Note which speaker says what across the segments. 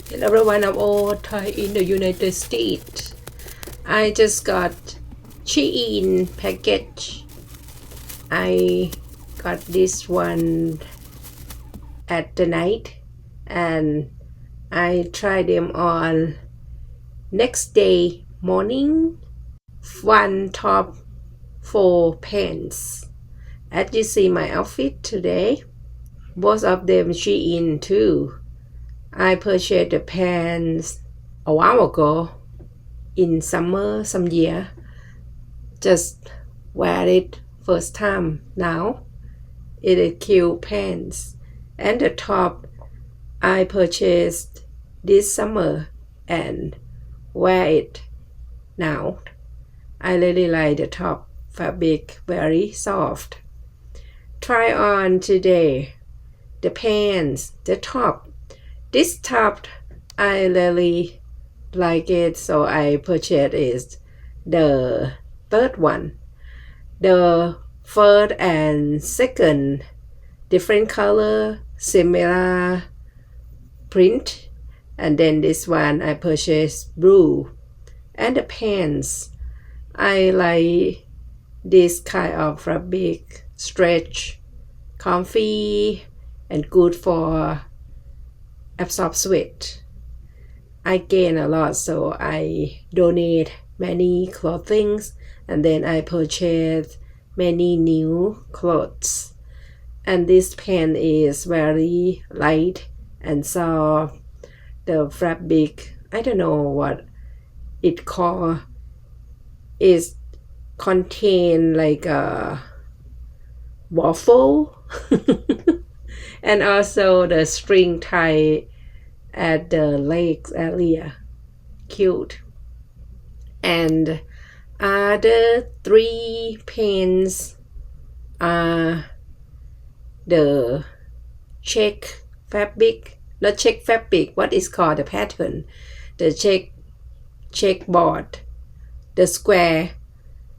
Speaker 1: Hello everyone, I'm all Thai in the United States. I just got SHEIN package. I got this one at the night and I tried them on next day morning. One top, 4 pants. As you see my outfit today, both of them SHEIN too. I purchased the pants a while ago in summer, some year. Just wear it first time now. It is cute pants. And the top I purchased this summer and wear it now. I really like the top fabric, very soft. Try on today the pants, the top. This top I really like it, so I purchased it, the third one. The first and second different color, similar print, and then this one I purchased blue. And the pants, I like this kind of fabric, stretch, comfy, and good for absorb sweat. I gain a lot, so I donate many clothing and then I purchase many new clothes. And this pen is very light and soft. The fabric, I don't know what it called, is contain like a waffle. And also the string tie at the legs area, cute. And other 3 pants are the check fabric, not check fabric, what is called the pattern, the checkboard, the square.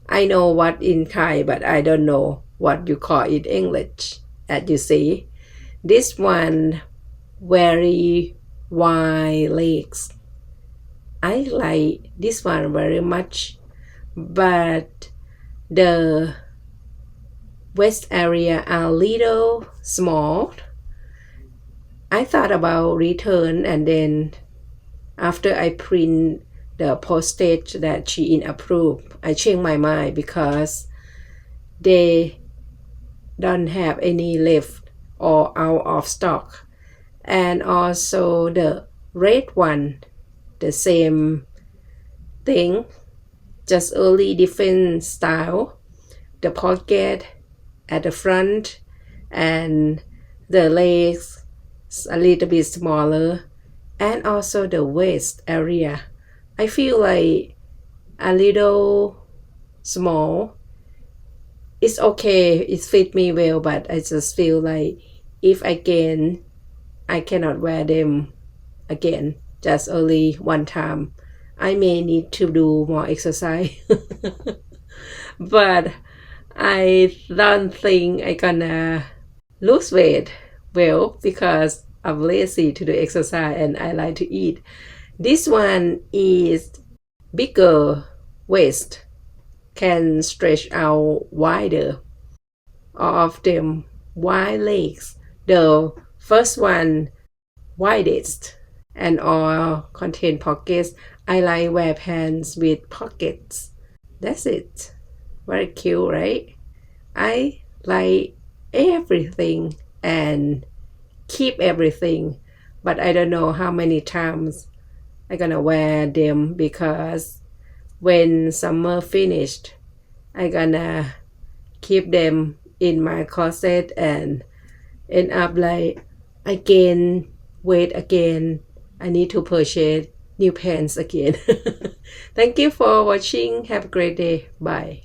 Speaker 1: I know what in Thai, but I don't know what you call it in English. As you see, this one very wide legs. I like this one very much, but the waist area are a little small. I thought about return, and then after I print the postage that SHEIN approved, I changed my mind because they don't have any left or out of stock. And also the red one, the same thing, just only different style. The pocket at the front and the legs a little bit smaller, and also the waist area I feel like a little small. It's okay, it fit me well, but I just feel like if I gain, I cannot wear them again, just only one time. I may need to do more exercise. But I don't think I gonna lose weight well because I'm lazy to do exercise and I like to eat. This one is bigger waist, can stretch out wider. All of them wide legs. The first one widest and all contain pockets. I like wear pants with pockets. That's it. Very cute, right? I like everything and keep everything, but I don't know how many times I'm gonna wear them because when summer finished, I'm gonna keep them in my closet and end up like I gain weight again. I need to purchase new pants again. Thank you for watching. Have a great day. Bye.